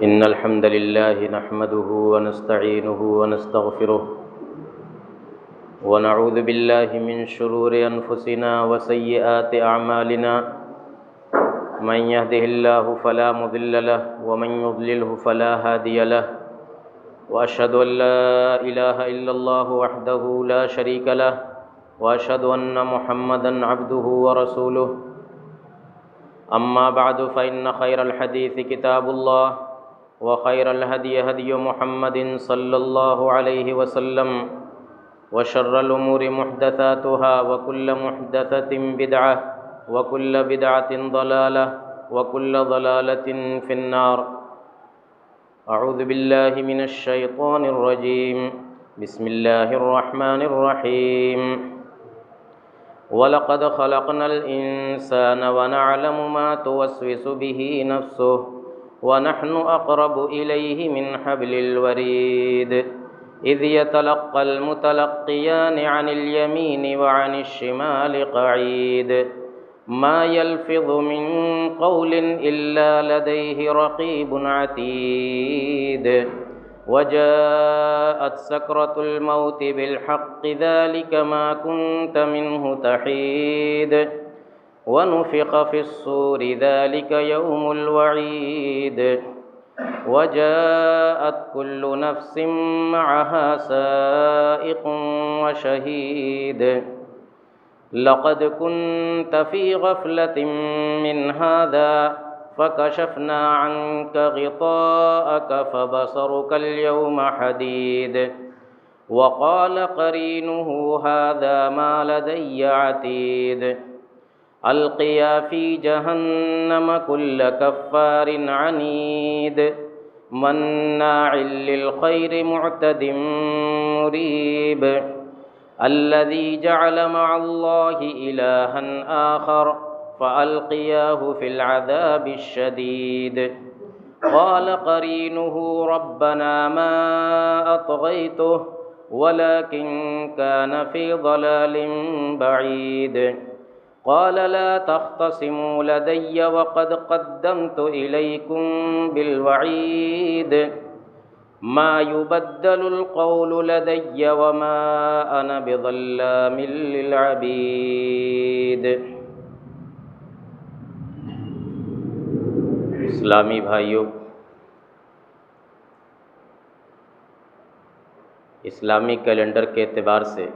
إن الحمد لله نحمده ونستعينه ونستغفره ونعوذ بالله من شرور أنفسنا وسيئات أعمالنا من يهده الله فلا مضل له ومن يضلله فلا هادي له وأشهد أن لا إله إلا الله وحده لا شريك له وأشهد أن محمدًا عبده ورسوله أما بعد فإن خير الحديث كتاب الله وخير الهدي هدي محمد صلى الله عليه وسلم وشر الأمور محدثاتها وكل محدثة بدعة وكل بدعة ضلالة وكل ضلالة في النار. أعوذ بالله من الشيطان الرجيم. بسم الله الرحمن الرحيم. وَلَقَدْ خَلَقْنَا الْإِنسَانَ وَنَعْلَمُ مَا تُوَسْوِسُ بِهِ نَفْسُهُ وَنَحْنُ أَقْرَبُ إِلَيْهِ مِنْ حَبْلِ الْوَرِيدِ إِذْ يَتَلَقَّى الْمُتَلَقِّيَانِ عَنِ الْيَمِينِ وَعَنِ الشِّمَالِ قَعِيدٌ مَا يَلْفِظُ مِنْ قَوْلٍ إِلَّا لَدَيْهِ رَقِيبٌ عَتِيدٌ وجاءت سكرة الموت بالحق ذلك ما كنت منه تحيد ونفخ في الصور ذلك يوم الوعيد وجاءت كل نفس معها سائق وشهيد لقد كنت في غفلة من هذا فكشفنا عنك غطاءك فبصرك اليوم حديد وقال قرينه هذا ما لدي عتيد ألقيا في جهنم كل كفار عنيد مناع للخير معتد مريب الذي جعل مع الله إلها آخر فألقياه في العذاب الشديد قال قرينه ربنا ما أطغيته ولكن كان في ضلال بعيد قال لا تختصموا لدي وقد قدمت إليكم بالوعيد ما يبدل القول لدي وما أنا بظلام للعبيد. اسلامی بھائیوں، اسلامی کیلنڈر کے اعتبار سے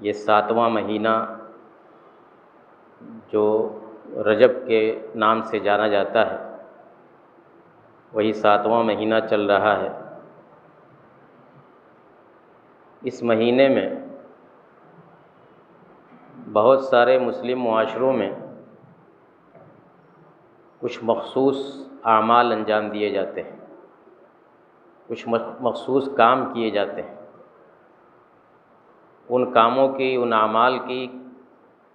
یہ 7واں مہینہ جو رجب کے نام سے جانا جاتا ہے وہی 7واں مہینہ چل رہا ہے. اس مہینے میں بہت سارے مسلم معاشروں میں کچھ مخصوص اعمال انجام دیے جاتے ہیں، کچھ مخصوص کام کیے جاتے ہیں. ان کاموں کی، ان اعمال کی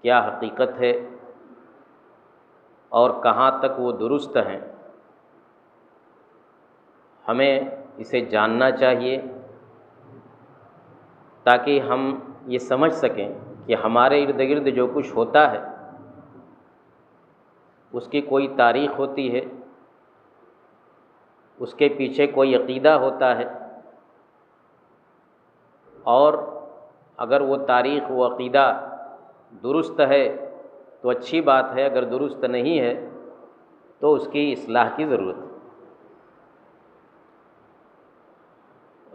کیا حقیقت ہے اور کہاں تک وہ درست ہیں، ہمیں اسے جاننا چاہیے تاکہ ہم یہ سمجھ سکیں کہ ہمارے ارد گرد جو کچھ ہوتا ہے اس کی کوئی تاریخ ہوتی ہے، اس کے پیچھے کوئی عقیدہ ہوتا ہے، اور اگر وہ تاریخ، وہ عقیدہ درست ہے تو اچھی بات ہے، اگر درست نہیں ہے تو اس کی اصلاح کی ضرورت ہے.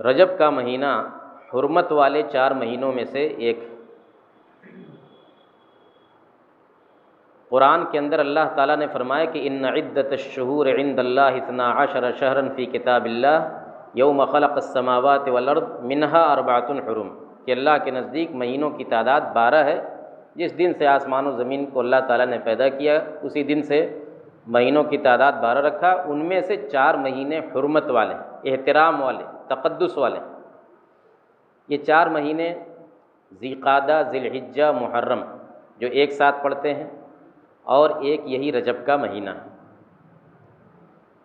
رجب کا مہینہ حرمت والے 4 مہینوں میں سے ایک. قرآن کے اندر اللہ تعالیٰ نے فرمایا کہ ان عدت الشہور عند اللہ 12 شہرا فی کتاب اللہ یوم خلق السماوات والارض منہا 4 حرم، کہ اللہ کے نزدیک مہینوں کی تعداد 12 ہے. جس دن سے آسمان و زمین کو اللہ تعالیٰ نے پیدا کیا اسی دن سے مہینوں کی تعداد 12 رکھا. ان میں سے 4 مہینے حرمت والے، احترام والے، تقدس والے. یہ 4 مہینے ذی قعدہ، ذی الحجہ، محرم جو ایک ساتھ پڑھتے ہیں، اور ایک یہی رجب کا مہینہ ہے.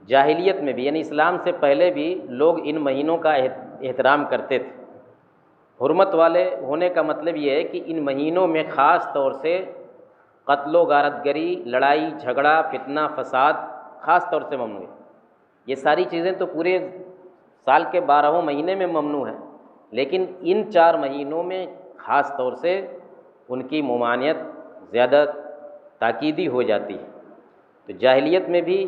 جاہلیت میں بھی، یعنی اسلام سے پہلے بھی لوگ ان مہینوں کا احترام کرتے تھے. حرمت والے ہونے کا مطلب یہ ہے کہ ان مہینوں میں خاص طور سے قتل و غارت گری، لڑائی جھگڑا، فتنہ فساد خاص طور سے ممنوع ہے۔ یہ ساری چیزیں تو پورے سال کے 12 مہینے میں ممنوع ہیں، لیکن ان 4 مہینوں میں خاص طور سے ان کی ممانعت زیادہ تاکیدی ہو جاتی ہے۔ تو جاہلیت میں بھی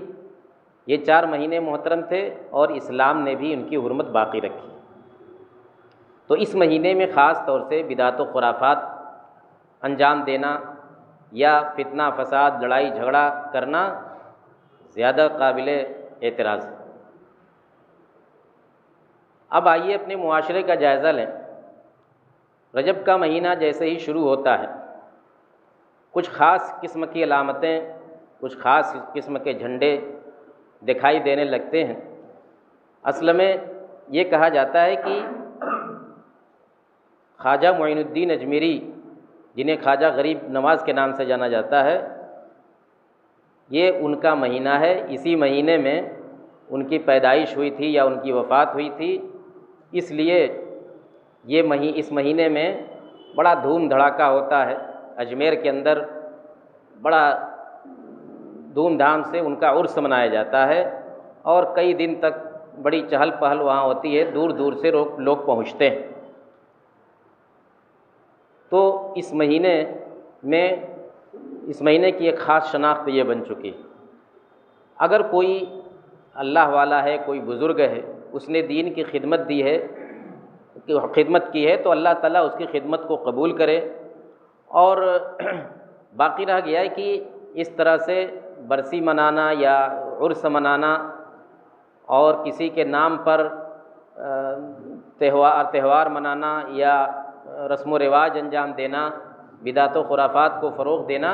یہ 4 مہینے محترم تھے اور اسلام نے بھی ان کی حرمت باقی رکھی۔ تو اس مہینے میں خاص طور سے بدعت و خرافات انجام دینا یا فتنہ فساد لڑائی جھگڑا کرنا زیادہ قابل اعتراض ہے۔ اب آئیے اپنے معاشرے کا جائزہ لیں۔ رجب کا مہینہ جیسے ہی شروع ہوتا ہے، کچھ خاص قسم کی علامتیں، کچھ خاص قسم کے جھنڈے دکھائی دینے لگتے ہیں۔ اصل میں یہ کہا جاتا ہے کہ خواجہ معین الدین اجمیری، جنہیں خواجہ غریب نواز کے نام سے جانا جاتا ہے، یہ ان کا مہینہ ہے۔ اسی مہینے میں ان کی پیدائش ہوئی تھی یا ان کی وفات ہوئی تھی، اس لیے اس مہینے میں بڑا دھوم دھڑاکہ ہوتا ہے۔ اجمیر کے اندر بڑا دھوم دھام سے ان کا عرس منایا جاتا ہے اور کئی دن تک بڑی چہل پہل وہاں ہوتی ہے، دور دور سے لوگ پہنچتے ہیں۔ تو اس مہینے کی ایک خاص شناخت یہ بن چکی ہے۔ اگر کوئی اللہ والا ہے، کوئی بزرگ ہے، اس نے دین کی خدمت کی ہے تو اللہ تعالیٰ اس کی خدمت کو قبول کرے۔ اور باقی رہ گیا ہے کہ اس طرح سے برسی منانا یا عرس منانا اور کسی کے نام پر تہوار منانا یا رسم و رواج انجام دینا، بدعت و خرافات کو فروغ دینا،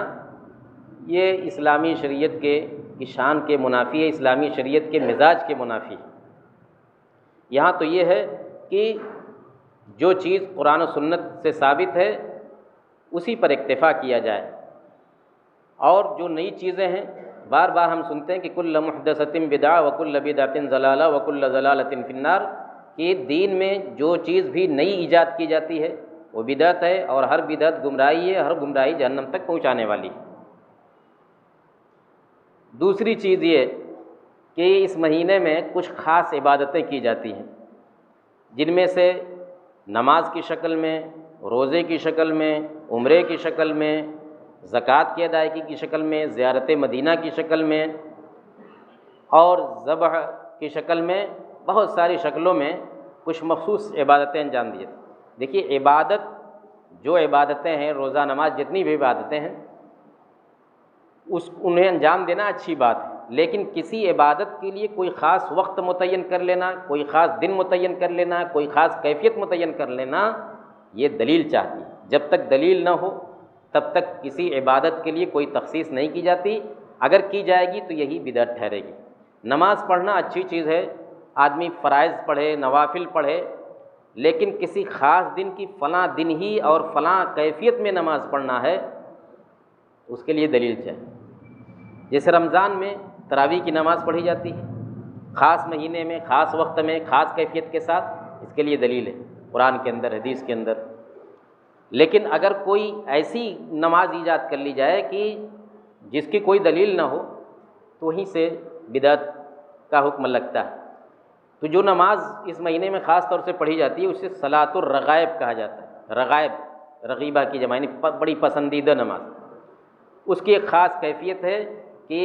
یہ اسلامی شریعت کی شان کے منافی ہے، اسلامی شریعت کے مزاج کے منافی ہے۔ یہاں تو یہ ہے کہ جو چیز قرآن و سنت سے ثابت ہے اسی پر اکتفا کیا جائے، اور جو نئی چیزیں ہیں بار بار ہم سنتے ہیں کہ کل محدثۃ بدعہ وکل بدعۃ ضلالہ وکل ضلالۃ فی النار، کہ دین میں جو چیز بھی نئی ایجاد کی جاتی ہے وہ بدعت ہے، اور ہر بدعت گمراہی ہے، ہر گمراہی جہنم تک پہنچانے والی ہے۔ دوسری چیز یہ کہ اس مہینے میں کچھ خاص عبادتیں کی جاتی ہیں، جن میں سے نماز کی شکل میں، روزے کی شکل میں، عمرے کی شکل میں، زکوٰۃ کی ادائیگی کی شکل میں، زیارت مدینہ کی شکل میں اور ذبح کی شکل میں، بہت ساری شکلوں میں کچھ مخصوص عبادتیں انجام دی جاتی ہیں۔ دیکھیے، جو عبادتیں ہیں، روزہ نماز جتنی بھی عبادتیں ہیں، انہیں انجام دینا اچھی بات ہے، لیکن کسی عبادت کے لیے کوئی خاص وقت متعین کر لینا، کوئی خاص دن متعین کر لینا، کوئی خاص کیفیت متعین کر لینا، یہ دلیل چاہتی ہے۔ جب تک دلیل نہ ہو تب تک کسی عبادت کے لیے کوئی تخصیص نہیں کی جاتی، اگر کی جائے گی تو یہی بدعت ٹھہرے گی۔ نماز پڑھنا اچھی چیز ہے، آدمی فرائض پڑھے، نوافل پڑھے، لیکن کسی خاص دن کی فلاں دن ہی اور فلاں کیفیت میں نماز پڑھنا ہے، اس کے لیے دلیل چاہیے۔ جیسے رمضان میں تراویح کی نماز پڑھی جاتی ہے، خاص مہینے میں، خاص وقت میں، خاص کیفیت کے ساتھ، اس کے لیے دلیل ہے قرآن کے اندر، حدیث کے اندر۔ لیکن اگر کوئی ایسی نماز ایجاد کر لی جائے کہ جس کی کوئی دلیل نہ ہو تو وہیں سے بدعت کا حکم لگتا ہے۔ تو جو نماز اس مہینے میں خاص طور سے پڑھی جاتی ہے اسے صلاۃ الرغائب کہا جاتا ہے۔ رغائب، رغیبہ کی جمع، یعنی بڑی پسندیدہ نماز۔ اس کی ایک خاص کیفیت ہے کہ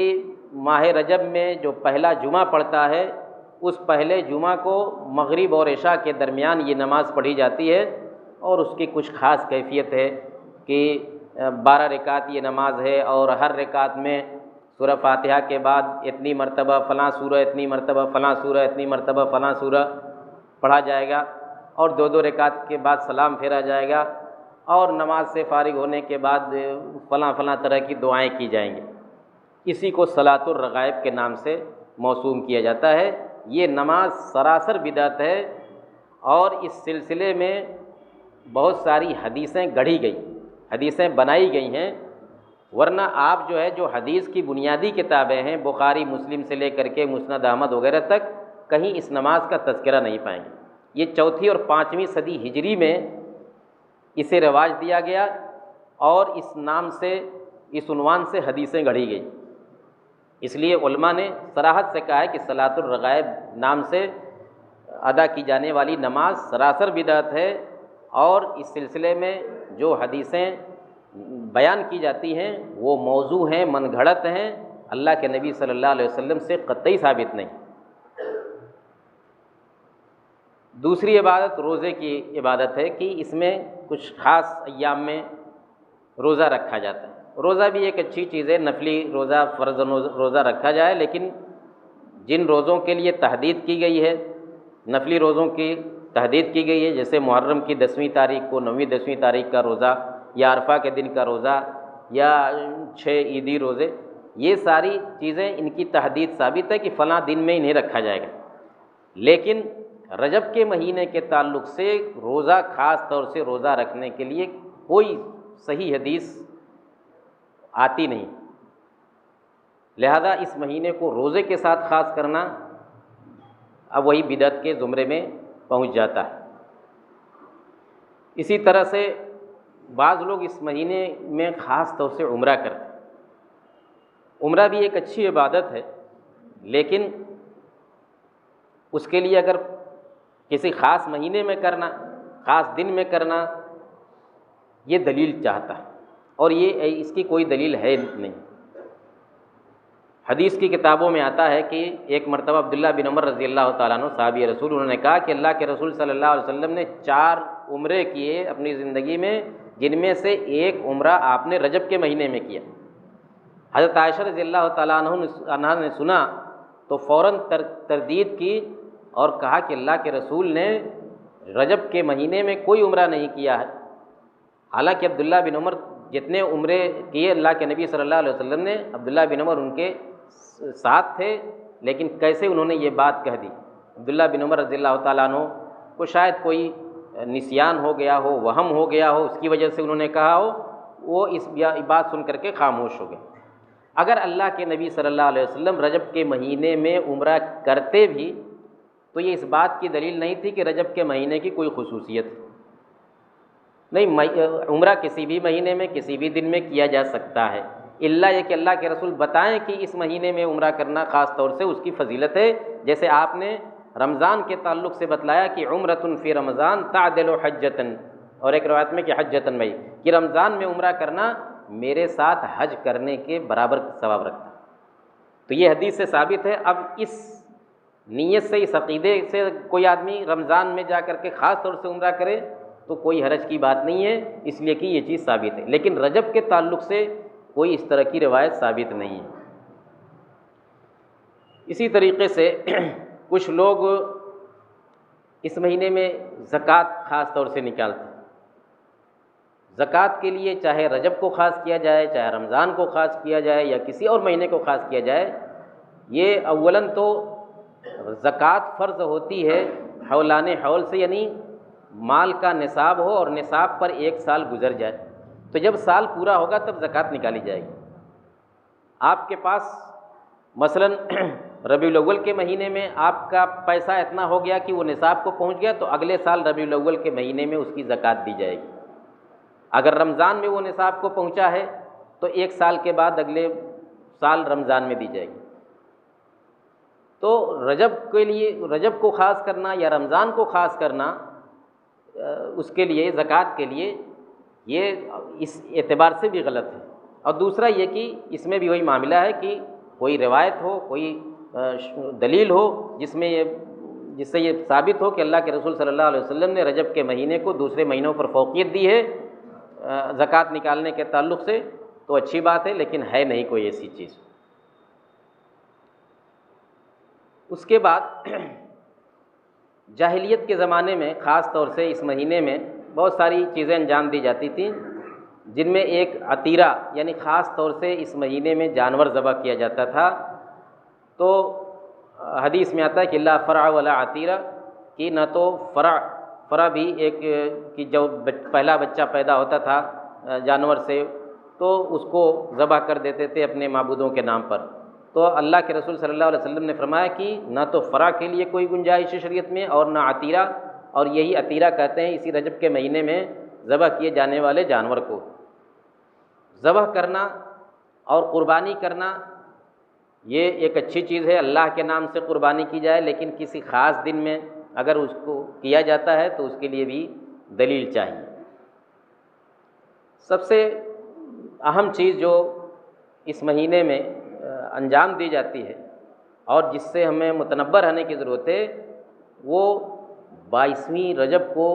ماہ رجب میں جو پہلا جمعہ پڑتا ہے، اس پہلے جمعہ کو مغرب اور عشاء کے درمیان یہ نماز پڑھی جاتی ہے، اور اس کی کچھ خاص کیفیت ہے کہ 12 رکعت یہ نماز ہے، اور ہر رکعت میں سورہ فاتحہ کے بعد اتنی مرتبہ فلاں سورہ، اتنی مرتبہ فلاں سورہ، اتنی مرتبہ فلاں سورہ پڑھا جائے گا، اور 2 رکعت کے بعد سلام پھیرا جائے گا، اور نماز سے فارغ ہونے کے بعد فلاں فلاں طرح کی دعائیں کی جائیں گی۔ اسی کو صلاۃ الرغائب کے نام سے موسوم کیا جاتا ہے۔ یہ نماز سراسر بدعت ہے، اور اس سلسلے میں بہت ساری حدیثیں گڑھی گئی، حدیثیں بنائی گئی ہیں، ورنہ آپ جو حدیث کی بنیادی کتابیں ہیں، بخاری مسلم سے لے کر کے مسند احمد وغیرہ تک، کہیں اس نماز کا تذکرہ نہیں پائیں گے۔ یہ 4 اور 5ویں صدی ہجری میں اسے رواج دیا گیا، اور اس نام سے، اس عنوان سے حدیثیں گڑھی گئی۔ اس لیے علماء نے صراحت سے کہا ہے کہ صلاۃ الرغائب نام سے ادا کی جانے والی نماز سراسر بدعت ہے، اور اس سلسلے میں جو حدیثیں بیان کی جاتی ہیں وہ موضوع ہیں، من گھڑت ہیں، اللہ کے نبی صلی اللہ علیہ وسلم سے قطعی ثابت نہیں۔ دوسری عبادت روزے کی عبادت ہے کہ اس میں کچھ خاص ایام میں روزہ رکھا جاتا ہے۔ روزہ بھی ایک اچھی چیز ہے، نفلی روزہ، فرض روزہ رکھا جائے، لیکن جن روزوں کے لیے تحدید کی گئی ہے، نفلی روزوں کی تحدید کی گئی ہے، جیسے محرم کی 10ویں تاریخ کو 9ویں 10ویں تاریخ کا روزہ، یا عرفہ کے دن کا روزہ، یا 6 عیدی روزے، یہ ساری چیزیں ان کی تحدید ثابت ہے کہ فلاں دن میں انہیں رکھا جائے گا۔ لیکن رجب کے مہینے کے تعلق سے روزہ، خاص طور سے روزہ رکھنے کے لیے کوئی صحیح حدیث آتی نہیں، لہذا اس مہینے کو روزے کے ساتھ خاص کرنا اب وہی بدعت کے زمرے میں پہنچ جاتا ہے۔ اسی طرح سے بعض لوگ اس مہینے میں خاص طور سے عمرہ کرتے ہیں۔ عمرہ بھی ایک اچھی عبادت ہے، لیکن اس کے لیے اگر کسی خاص مہینے میں کرنا، خاص دن میں کرنا، یہ دلیل چاہتا ہے، اور یہ اس کی کوئی دلیل ہے نہیں۔ حدیث کی کتابوں میں آتا ہے کہ ایک مرتبہ عبداللہ بن عمر رضی اللہ تعالیٰ عنہ صحابی رسول، انہوں نے کہا کہ اللہ کے رسول صلی اللہ علیہ وسلم نے 4 عمرے کیے اپنی زندگی میں، جن میں سے ایک عمرہ آپ نے رجب کے مہینے میں کیا۔ حضرت عائشہ رضی اللہ تعالیٰ عنہ نے سنا تو فوراً تردید کی اور کہا کہ اللہ کے رسول نے رجب کے مہینے میں کوئی عمرہ نہیں کیا ہے۔ حالانکہ عبداللہ بن عمر جتنے عمرے کیے اللہ کے نبی صلی اللہ علیہ وسلم نے، عبداللہ بن عمر ان کے ساتھ تھے، لیکن کیسے انہوں نے یہ بات کہہ دی؟ عبداللہ بن عمر رضی اللہ تعالیٰ عنہ کو شاید کوئی نسیان ہو گیا ہو، وہم ہو گیا ہو، اس کی وجہ سے انہوں نے کہا ہو، وہ اس بات سن کر کے خاموش ہو گئے۔ اگر اللہ کے نبی صلی اللہ علیہ وسلم رجب کے مہینے میں عمرہ کرتے بھی تو یہ اس بات کی دلیل نہیں تھی کہ رجب کے مہینے کی کوئی خصوصیت نہیں، عمرہ کسی بھی مہینے میں کسی بھی دن میں کیا جا سکتا ہے، الا یہ کہ اللہ کے رسول بتائیں کہ اس مہینے میں عمرہ کرنا خاص طور سے اس کی فضیلت ہے، جیسے آپ نے رمضان کے تعلق سے بتلایا کہ عمرۃ فی رمضان تعدل حجۃ، اور ایک روایت میں کہ حجۃ بھائی، کہ رمضان میں عمرہ کرنا میرے ساتھ حج کرنے کے برابر ثواب رکھتا ہے۔ تو یہ حدیث سے ثابت ہے۔ اب اس نیت سے، اس عقیدے سے کوئی آدمی رمضان میں جا کر کے خاص طور سے عمرہ کرے تو کوئی حرج کی بات نہیں ہے، اس لیے کہ یہ چیز ثابت ہے، لیکن رجب کے تعلق سے کوئی اس طرح کی روایت ثابت نہیں ہے۔ اسی طریقے سے کچھ لوگ اس مہینے میں زکوٰۃ خاص طور سے نکالتے ہیں۔ زکوٰۃ کے لیے چاہے رجب کو خاص کیا جائے، چاہے رمضان کو خاص کیا جائے، یا کسی اور مہینے کو خاص کیا جائے، یہ اولاً تو زکوٰۃ فرض ہوتی ہے حولان حول سے، یعنی مال کا نصاب ہو اور نصاب پر 1 سال گزر جائے، تو جب سال پورا ہوگا تب زکوٰۃ نکالی جائے گی۔ آپ کے پاس مثلاً ربیع الاول کے مہینے میں آپ کا پیسہ اتنا ہو گیا کہ وہ نصاب کو پہنچ گیا، تو اگلے سال ربیع الاول کے مہینے میں اس کی زکوٰۃ دی جائے گی۔ اگر رمضان میں وہ نصاب کو پہنچا ہے تو 1 سال کے بعد اگلے سال رمضان میں دی جائے گی۔ تو رجب کے لیے، رجب کو خاص کرنا یا رمضان کو خاص کرنا اس کے لیے، زکوٰۃ کے لیے، یہ اس اعتبار سے بھی غلط ہے۔ اور دوسرا یہ کہ اس میں بھی وہی معاملہ ہے کہ کوئی روایت ہو، کوئی دلیل ہو جس سے یہ ثابت ہو کہ اللہ کے رسول صلی اللہ علیہ وسلم نے رجب کے مہینے کو دوسرے مہینوں پر فوقیت دی ہے زکوٰۃ نکالنے کے تعلق سے، تو اچھی بات ہے، لیکن ہے نہیں کوئی ایسی چیز۔ اس کے بعد جاہلیت کے زمانے میں خاص طور سے اس مہینے میں بہت ساری چیزیں انجام دی جاتی تھیں، جن میں ایک عطیرہ، یعنی خاص طور سے اس مہینے میں جانور ذبح کیا جاتا تھا۔ تو حدیث میں آتا ہے کہ لا فرع ولا عطیرہ، کہ نہ تو فرع بھی ایک کہ جو پہلا بچہ پیدا ہوتا تھا جانور سے تو اس کو ذبح کر دیتے تھے اپنے معبودوں کے نام پر۔ تو اللہ کے رسول صلی اللہ علیہ وسلم نے فرمایا کہ نہ تو فرع کے لیے کوئی گنجائش ہے شریعت میں، اور نہ عطیرہ، اور یہی عطیرہ کہتے ہیں اسی رجب کے مہینے میں ذبح کیے جانے والے جانور کو۔ ذبح کرنا اور قربانی کرنا یہ ایک اچھی چیز ہے، اللہ کے نام سے قربانی کی جائے، لیکن کسی خاص دن میں اگر اس کو کیا جاتا ہے تو اس کے لیے بھی دلیل چاہیے۔ سب سے اہم چیز جو اس مہینے میں انجام دی جاتی ہے اور جس سے ہمیں متنبہ رہنے کی ضرورت ہے، وہ 22ویں رجب کو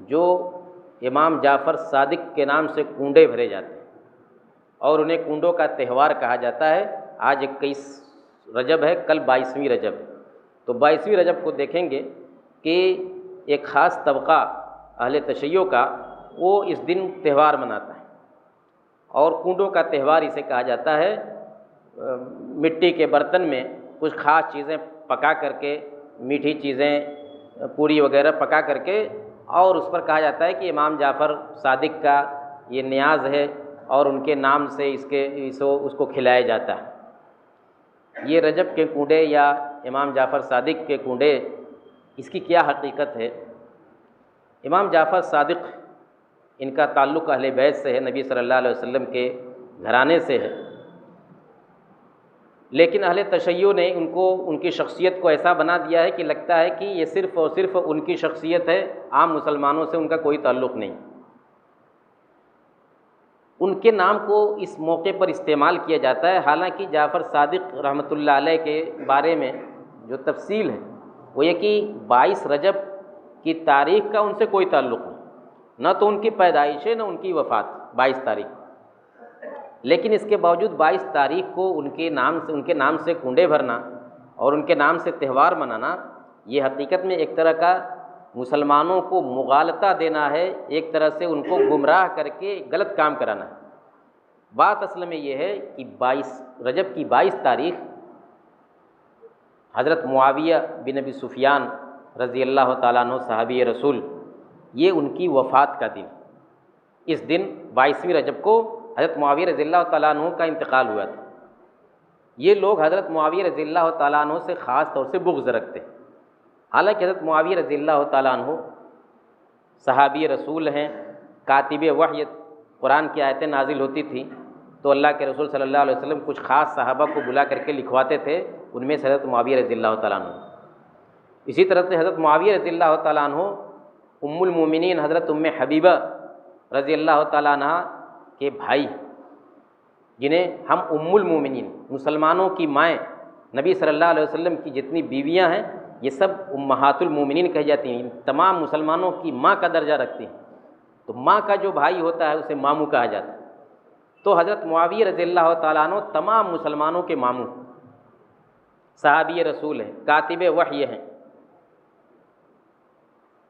جو امام جعفر صادق کے نام سے کنڈے بھرے جاتے ہیں اور انہیں کنڈوں کا تہوار کہا جاتا ہے۔ آج 21 رجب ہے، کل 22ویں رجب ہے، تو 22ویں رجب کو دیکھیں گے کہ ایک خاص طبقہ اہل تشیع کا وہ اس دن تہوار مناتا ہے، اور کنڈوں کا تہوار اسے کہا جاتا ہے۔ مٹی کے برتن میں کچھ خاص چیزیں پکا کر کے، میٹھی چیزیں، پوری وغیرہ پکا کر کے، اور اس پر کہا جاتا ہے کہ امام جعفر صادق کا یہ نیاز ہے اور ان کے نام سے اس کو کھلایا جاتا ہے۔ یہ رجب کے کنڈے یا امام جعفر صادق کے کنڈے، اس کی کیا حقیقت ہے؟ امام جعفر صادق، ان کا تعلق اہل بیت سے ہے، نبی صلی اللہ علیہ وسلم کے گھرانے سے ہے، لیکن اہل تشیع نے ان کی شخصیت کو ایسا بنا دیا ہے کہ لگتا ہے کہ یہ صرف اور صرف ان کی شخصیت ہے، عام مسلمانوں سے ان کا کوئی تعلق نہیں۔ ان کے نام کو اس موقع پر استعمال کیا جاتا ہے، حالانکہ جعفر صادق رحمۃ اللہ علیہ کے بارے میں جو تفصیل ہے وہ یہ کہ 22 رجب کی تاریخ کا ان سے کوئی تعلق نہیں، نہ تو ان کی پیدائش ہے نہ ان کی وفات 22 تاریخ، لیکن اس کے باوجود 22 تاریخ کو ان کے نام سے کنڈے بھرنا اور ان کے نام سے تہوار منانا، یہ حقیقت میں ایک طرح کا مسلمانوں کو مغالطہ دینا ہے، ایک طرح سے ان کو گمراہ کر کے غلط کام کرانا ہے۔ بات اصل میں یہ ہے کہ 22 رجب کی 22 تاریخ حضرت معاویہ بن ابی سفیان رضی اللہ تعالیٰ عنہ صحابی رسول، یہ ان کی وفات کا دن، اس دن 22ویں رجب کو حضرت معاویہ رضی اللہ تعالیٰ عنہ کا انتقال ہوا تھا۔ یہ لوگ حضرت معاویہ رضی اللہ تعالیٰ عنہ سے خاص طور سے بغض رکھتے ہیں، حالانکہ حضرت معاویہ رضی اللہ تعالیٰ عنہ صحابی رسول ہیں، کاتب وحی، قرآن کی آیتیں نازل ہوتی تھیں تو اللہ کے رسول صلی اللہ علیہ وسلم کچھ خاص صحابہ کو بلا کر کے لکھواتے تھے، ان میں سے حضرت معاویہ رضی اللہ تعالیٰ عنہ۔ اسی طرح سے حضرت معاویہ رضی اللہ تعالیٰ عنہ ام المومنین حضرت ام حبیبہ رضی اللہ تعالیٰ عنہ کے بھائی، جنہیں ہم ام المومنین، مسلمانوں کی مائیں، نبی صلی اللہ علیہ وسلم کی جتنی بیویاں ہیں یہ سب امہات المومنین کہی جاتی ہیں، تمام مسلمانوں کی ماں کا درجہ رکھتی ہیں، تو ماں کا جو بھائی ہوتا ہے اسے ماموں کہا جاتا ہے۔ تو حضرت معاویہ رضی اللہ تعالیٰ عنہ تمام مسلمانوں کے ماموں، صحابی رسول ہیں، کاتب وحی ہیں،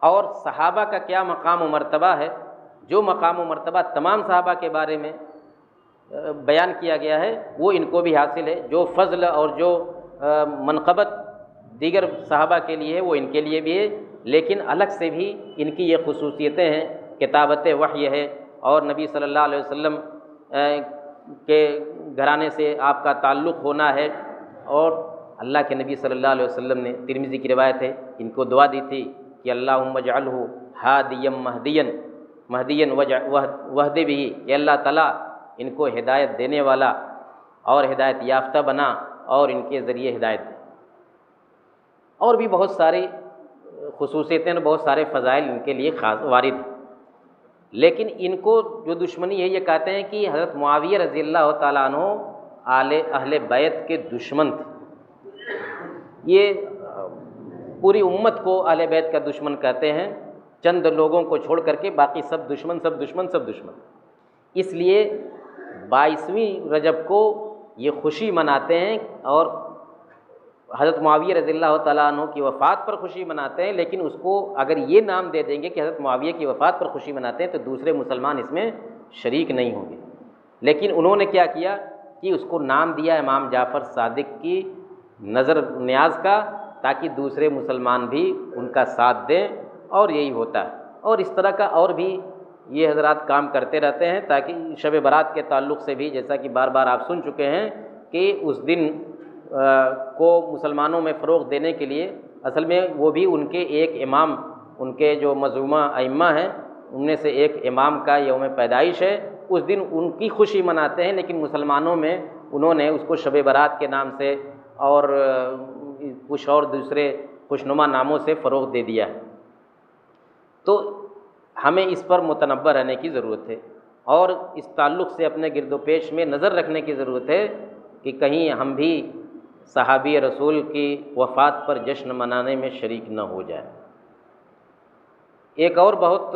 اور صحابہ کا کیا مقام و مرتبہ ہے، جو مقام و مرتبہ تمام صحابہ کے بارے میں بیان کیا گیا ہے وہ ان کو بھی حاصل ہے، جو فضل اور جو منقبت دیگر صحابہ کے لیے ہے وہ ان کے لیے بھی ہے، لیکن الگ سے بھی ان کی یہ خصوصیتیں ہیں، کتابت وحی ہے، اور نبی صلی اللہ علیہ وسلم کے گھرانے سے آپ کا تعلق ہونا ہے، اور اللہ کے نبی صلی اللہ علیہ وسلم نے، ترمذی کی روایت ہے، ان کو دعا دی تھی کہ اللہم اجعلہ ہادیا مہدیا وہد بھی، کہ اللہ تعالیٰ ان کو ہدایت دینے والا اور ہدایت یافتہ بنا اور ان کے ذریعے ہدایت دے۔ اور بھی بہت ساری خصوصیتیں، بہت سارے فضائل ان کے لیے خاص وارد ہیں، لیکن ان کو جو دشمنی ہے، یہ کہتے ہیں کہ حضرت معاویہ رضی اللہ تعالیٰ عنہ اہل بیت کے دشمن تھے۔ یہ پوری امت کو اہل بیت کا دشمن کہتے ہیں، چند لوگوں کو چھوڑ کر کے باقی سب دشمن، سب دشمن، سب دشمن۔ اس لیے 22ویں رجب کو یہ خوشی مناتے ہیں اور حضرت معاویہ رضی اللہ تعالیٰ عنہ کی وفات پر خوشی مناتے ہیں، لیکن اس کو اگر یہ نام دے دیں گے کہ حضرت معاویہ کی وفات پر خوشی مناتے ہیں تو دوسرے مسلمان اس میں شریک نہیں ہوں گے، لیکن انہوں نے کیا کیا کہ اس کو نام دیا امام جعفر صادق کی نظر نیاز کا، تاکہ دوسرے مسلمان بھی ان کا ساتھ دیں، اور یہی ہوتا ہے۔ اور اس طرح کا اور بھی یہ حضرات کام کرتے رہتے ہیں، تاکہ شب برات کے تعلق سے بھی، جیسا کہ بار بار آپ سن چکے ہیں کہ اس دن کو مسلمانوں میں فروغ دینے کے لیے اصل میں وہ بھی ان کے ایک امام، ان کے جو مظلومہ ائمہ ہیں ان میں سے ایک امام کا یوم پیدائش ہے، اس دن ان کی خوشی مناتے ہیں، لیکن مسلمانوں میں انہوں نے اس کو شب برات کے نام سے اور کچھ اور دوسرے خوشنما ناموں سے فروغ دے دیا ہے۔ تو ہمیں اس پر متنبہ رہنے کی ضرورت ہے اور اس تعلق سے اپنے گرد و پیش میں نظر رکھنے کی ضرورت ہے کہ کہیں ہم بھی صحابی رسول کی وفات پر جشن منانے میں شریک نہ ہو جائیں۔ ایک اور بہت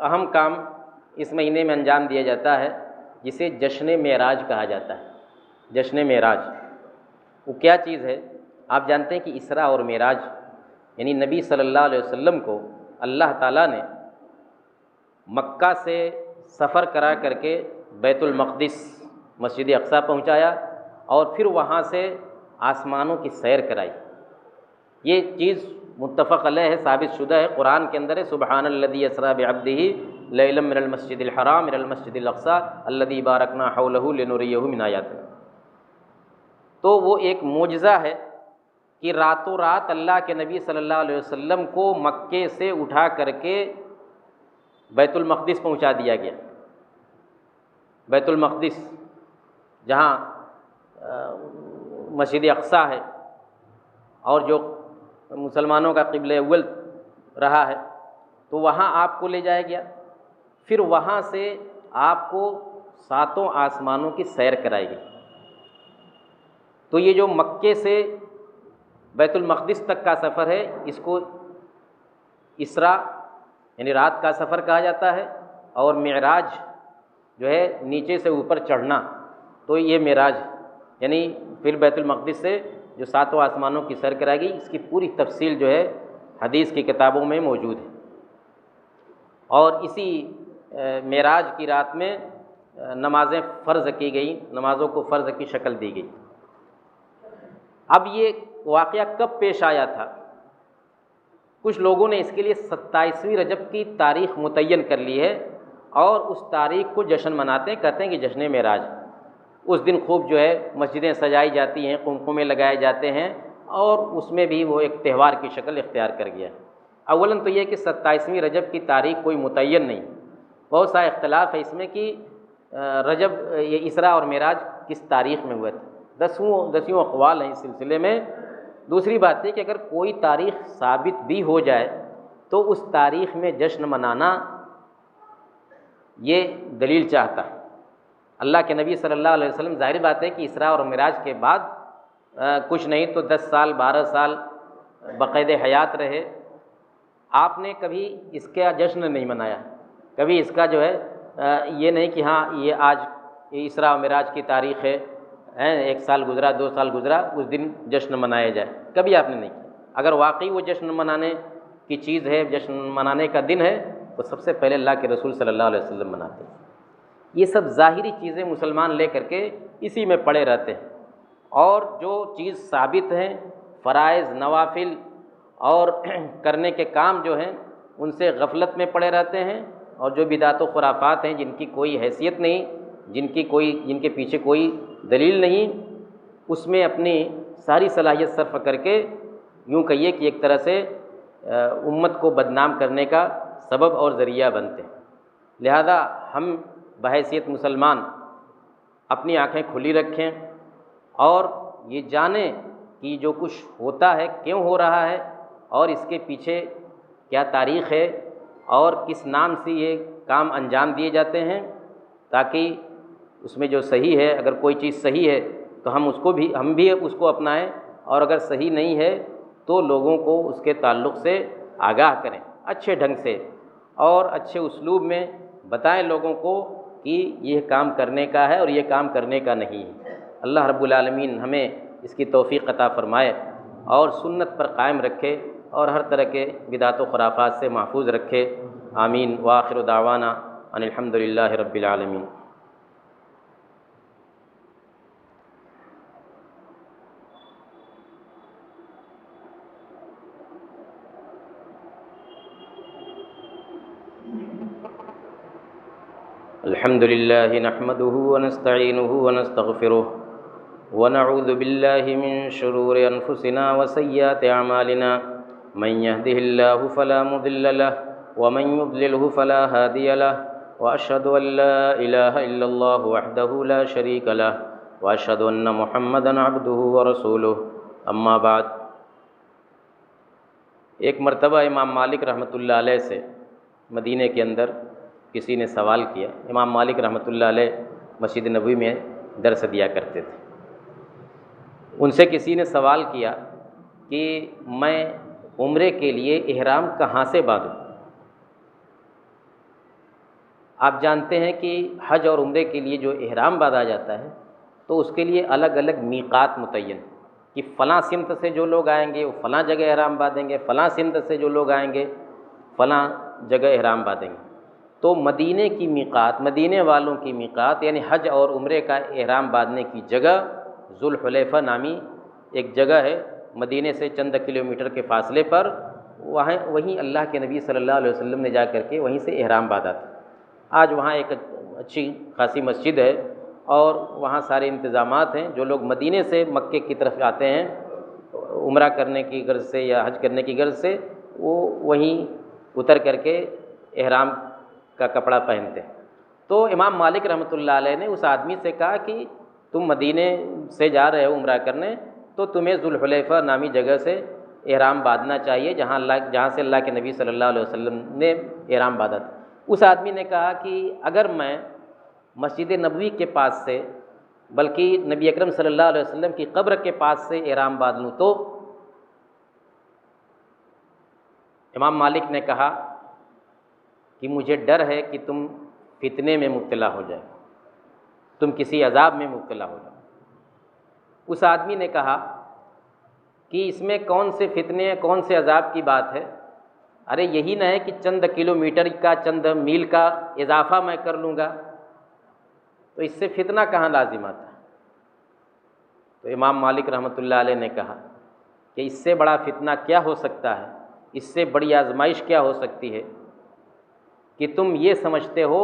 اہم کام اس مہینے میں انجام دیا جاتا ہے جسے جشن معراج کہا جاتا ہے۔ جشن معراج وہ کیا چیز ہے؟ آپ جانتے ہیں کہ اسراء اور معراج یعنی نبی صلی اللہ علیہ وسلم کو اللہ تعالیٰ نے مکہ سے سفر کرا کر کے بیت المقدس مسجد اقصیٰ پہنچایا اور پھر وہاں سے آسمانوں کی سیر کرائی۔ یہ چیز متفق علیہ ہے، ثابت شدہ ہے، قرآن کے اندر ہے، سبحان الذی اسریٰ بعبدہ لیلا من المسجد الحرام الى المسجد الاقصیٰ الذی بارکنا حولہ لنریہ من آیاتنا۔ تو وہ ایک معجزہ ہے کہ راتوں رات اللہ کے نبی صلی اللہ علیہ وسلم کو مکے سے اٹھا کر کے بیت المقدس پہنچا دیا گیا۔ بیت المقدس جہاں مسجد اقصیٰ ہے اور جو مسلمانوں کا قبلہ اول رہا ہے، تو وہاں آپ کو لے جایا گیا، پھر وہاں سے آپ کو 7 آسمانوں کی سیر کرائی گئی۔ تو یہ جو مکے سے بیت المقدس تک کا سفر ہے اس کو اسراء یعنی رات کا سفر کہا جاتا ہے، اور معراج جو ہے نیچے سے اوپر چڑھنا، تو یہ معراج یعنی پھر بیت المقدس سے جو 7 آسمانوں کی سیر کرائی گئی، اس کی پوری تفصیل جو ہے حدیث کی کتابوں میں موجود ہے۔ اور اسی معراج کی رات میں نمازیں فرض کی گئیں، نمازوں کو فرض کی شکل دی گئی۔ اب یہ واقعہ کب پیش آیا تھا؟ کچھ لوگوں نے اس کے لیے 27ویں رجب کی تاریخ متعین کر لی ہے اور اس تاریخ کو جشن مناتے ہیں، کہتے ہیں کہ جشن معراج۔ اس دن خوب جو ہے مسجدیں سجائی جاتی ہیں، قمقمے لگائے جاتے ہیں، اور اس میں بھی وہ ایک تہوار کی شکل اختیار کر گیا ہے۔ اولاً تو یہ کہ 27ویں رجب کی تاریخ کوئی متعین نہیں، بہت سا اختلاف ہے اس میں کہ رجب یہ اسراء اور معراج کس تاریخ میں ہوئے تھے، دسیوں اقوال ہیں اس سلسلے میں۔ دوسری بات یہ کہ اگر کوئی تاریخ ثابت بھی ہو جائے تو اس تاریخ میں جشن منانا یہ دلیل چاہتا ہے۔ اللہ کے نبی صلی اللہ علیہ وسلم ظاہر بات ہے کہ اسراء اور معراج کے بعد کچھ نہیں تو 10 سال 12 سال بقید حیات رہے، آپ نے کبھی اس کا جشن نہیں منایا، کبھی اس کا جو ہے یہ نہیں کہ ہاں یہ آج اسراء و معراج کی تاریخ ہے، 1 سال گزرا 2 سال گزرا اس دن جشن منایا جائے، کبھی آپ نے نہیں کیا۔ اگر واقعی وہ جشن منانے کی چیز ہے، جشن منانے کا دن ہے، تو سب سے پہلے اللہ کے رسول صلی اللہ علیہ وسلم مناتے ہیں۔ یہ سب ظاہری چیزیں مسلمان لے کر کے اسی میں پڑے رہتے ہیں، اور جو چیز ثابت ہیں فرائض نوافل اور کرنے کے کام جو ہیں ان سے غفلت میں پڑے رہتے ہیں، اور جو بدعت و خرافات ہیں جن کی کوئی حیثیت نہیں، جن کے پیچھے کوئی دلیل نہیں، اس میں اپنی ساری صلاحیت صرف کر کے یوں کہیے کہ ایک طرح سے امت کو بدنام کرنے کا سبب اور ذریعہ بنتے ہیں۔ لہذا ہم بحیثیت مسلمان اپنی آنکھیں کھلی رکھیں اور یہ جانیں کہ جو کچھ ہوتا ہے کیوں ہو رہا ہے اور اس کے پیچھے کیا تاریخ ہے اور کس نام سے یہ کام انجام دیے جاتے ہیں، تاکہ اس میں جو صحیح ہے، اگر کوئی چیز صحیح ہے تو ہم بھی اس کو اپنائیں، اور اگر صحیح نہیں ہے تو لوگوں کو اس کے تعلق سے آگاہ کریں اچھے ڈھنگ سے اور اچھے اسلوب میں بتائیں لوگوں کو کہ یہ کام کرنے کا ہے اور یہ کام کرنے کا نہیں ہے۔ اللہ رب العالمین ہمیں اس کی توفیق عطا فرمائے اور سنت پر قائم رکھے اور ہر طرح کے بدعت و خرافات سے محفوظ رکھے، آمین۔ وآخر دعوانا ان الحمد للہ رب العالمین۔ الحمد لله نحمده ونستعينه ونستغفره ونعوذ بالله من شرور أنفسنا وسيئات أعمالنا من يهده الله فلا مضل له ومن يضلله فلا هادي له وأشهد أن لا إله إلا الله وحده لا شريك له وأشهد أن محمدا عبده ورسوله اما بعد۔ ایک مرتبہ امام مالک رحمۃ اللہ علیہ سے مدینہ کے اندر کسی نے سوال کیا۔ امام مالک رحمۃ اللہ علیہ مسجد نبوی میں درس دیا کرتے تھے۔ ان سے کسی نے سوال کیا کہ میں عمرے کے لیے احرام کہاں سے باندھوں؟ آپ جانتے ہیں کہ حج اور عمرے کے لیے جو احرام باندھا جاتا ہے تو اس کے لیے الگ الگ میقات متعین کہ فلاں سمت سے جو لوگ آئیں گے وہ فلاں جگہ احرام باندھیں گے، فلاں سمت سے جو لوگ آئیں گے فلاں جگہ احرام باندھیں گے۔ تو مدینے کی میقات، مدینے والوں کی میقات یعنی حج اور عمرے کا احرام باندھنے کی جگہ ذوالحلیفہ نامی ایک جگہ ہے، مدینے سے چند کلومیٹر کے فاصلے پر۔ وہیں اللہ کے نبی صلی اللہ علیہ وسلم نے جا کر کے وہیں سے احرام باندھا تھا۔ آج وہاں ایک اچھی خاصی مسجد ہے اور وہاں سارے انتظامات ہیں۔ جو لوگ مدینے سے مکے کی طرف آتے ہیں عمرہ کرنے کی غرض سے یا حج کرنے کی غرض سے، وہ وہیں اتر کر کے احرام کا کپڑا پہنتے ہیں۔ تو امام مالک رحمۃ اللہ علیہ نے اس آدمی سے کہا کہ تم مدینے سے جا رہے ہو عمرہ کرنے تو تمہیں ذوالحلیفہ نامی جگہ سے احرام باندھنا چاہیے جہاں سے اللہ کے نبی صلی اللہ علیہ وسلم نے احرام باندھا تھا۔ اس آدمی نے کہا کہ اگر میں مسجد نبوی کے پاس سے بلکہ نبی اکرم صلی اللہ علیہ وسلم کی قبر کے پاس سے احرام باندھ لوں تو امام مالک نے کہا کہ مجھے ڈر ہے کہ تم فتنے میں مبتلا ہو جائے، تم کسی عذاب میں مبتلا ہو جائے۔ اس آدمی نے کہا کہ اس میں کون سے فتنے کون سے عذاب کی بات ہے؟ ارے یہی نہ ہے کہ چند کلومیٹر کا چند میل کا اضافہ میں کر لوں گا تو اس سے فتنہ کہاں لازم آتا ہے؟ تو امام مالک رحمۃ اللہ علیہ نے کہا کہ اس سے بڑا فتنہ کیا ہو سکتا ہے، اس سے بڑی آزمائش کیا ہو سکتی ہے کہ تم یہ سمجھتے ہو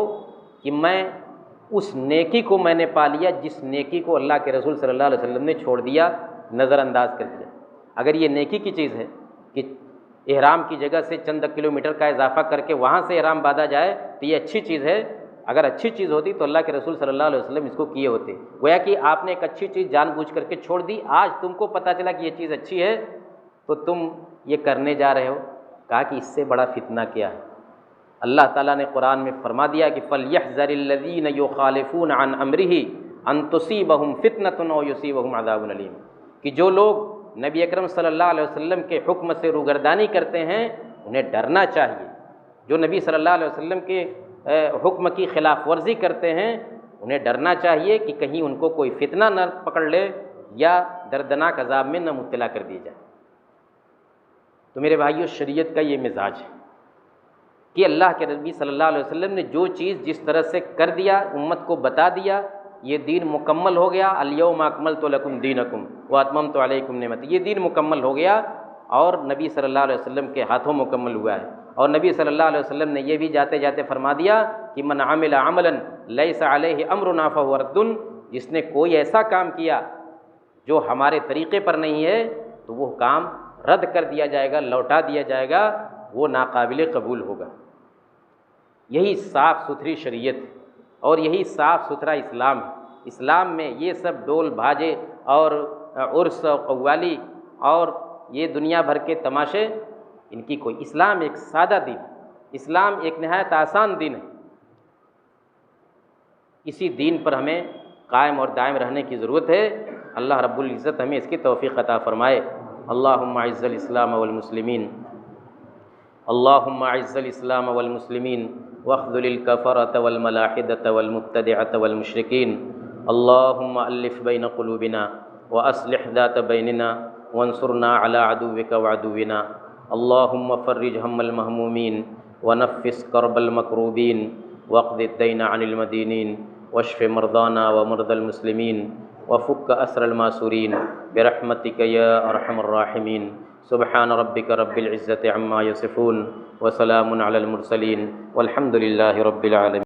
کہ میں اس نیکی کو میں نے پا لیا جس نیکی کو اللہ کے رسول صلی اللہ علیہ وسلم نے چھوڑ دیا، نظر انداز کر دیا۔ اگر یہ نیکی کی چیز ہے کہ احرام کی جگہ سے چند کلومیٹر کا اضافہ کر کے وہاں سے احرام باندھا جائے تو یہ اچھی چیز ہے۔ اگر اچھی چیز ہوتی تو اللہ کے رسول صلی اللہ علیہ وسلم اس کو کیے ہوتے۔ گویا کہ آپ نے ایک اچھی چیز جان بوجھ کر کے چھوڑ دی، آج تم کو پتہ چلا کہ یہ چیز اچھی ہے تو تم یہ کرنے جا رہے ہو۔ کہا کہ اس سے بڑا فتنہ کیا ہے؟ اللہ تعالیٰ نے قرآن میں فرما دیا کہ فَلْيَحْذَرِ الَّذِينَ يُخَالِفُونَ عَنْ أَمْرِهِ أَن تُصِيبَهُمْ فِتْنَةٌ أَوْ يُصِيبَهُمْ عَذَابٌ أَلِيمٌ، کہ جو لوگ نبی اکرم صلی اللہ علیہ وسلم کے حکم سے روگردانی کرتے ہیں انہیں ڈرنا چاہیے، جو نبی صلی اللہ علیہ وسلم کے حکم کی خلاف ورزی کرتے ہیں انہیں ڈرنا چاہیے کہ کہیں ان کو کوئی فتنہ نہ پکڑ لے یا دردناک عذاب میں نہ مبتلا کر دی جائے۔ تو میرے بھائیو، شریعت کا یہ مزاج ہے کہ اللہ کے نبی صلی اللہ علیہ وسلم نے جو چیز جس طرح سے کر دیا، امت کو بتا دیا، یہ دین مکمل ہو گیا۔ الیوم اکملت لکم دینکم واتممت علیکم نعمتی، یہ دین مکمل ہو گیا اور نبی صلی اللہ علیہ وسلم کے ہاتھوں مکمل ہوا ہے۔ اور نبی صلی اللہ علیہ وسلم نے یہ بھی جاتے جاتے فرما دیا کہ من عمل عملا لیس علیہ امرنا فہو رد، جس نے کوئی ایسا کام کیا جو ہمارے طریقے پر نہیں ہے تو وہ کام رد کر دیا جائے گا، لوٹا دیا جائے گا، وہ ناقابل قبول ہوگا۔ یہی صاف ستھری شریعت اور یہی صاف ستھرا اسلام ہے۔ اسلام میں یہ سب ڈول بھاجے اور عرس و قوالی اور یہ دنیا بھر کے تماشے، ان کی کوئی، اسلام ایک سادہ دین، اسلام ایک نہایت آسان دین ہے۔ اسی دین پر ہمیں قائم اور دائم رہنے کی ضرورت ہے۔ اللہ رب العزت ہمیں اس کی توفیق عطا فرمائے۔ اللہم اعز الاسلام والمسلمین، اللہم اعز الاسلام والمسلمین واخذل الکفرۃ والملاحدۃ والمبتدعۃ والمشرکین، اللہم الف بین قلوبنا واصلح ذات بیننا وانصرنا علی عدوک وعدونا، اللہم فرج ہم المہمومین ونفس کرب المکروبین واقض الدین عن المدینین واشف مرضانا ومرضى المسلمین وفک اسر الماسورین برحمتک یا ارحم الراحمین۔ سبحان ربک رب العزة عما یصفون وسلام علی المرسلین والحمد للہ رب العالمین۔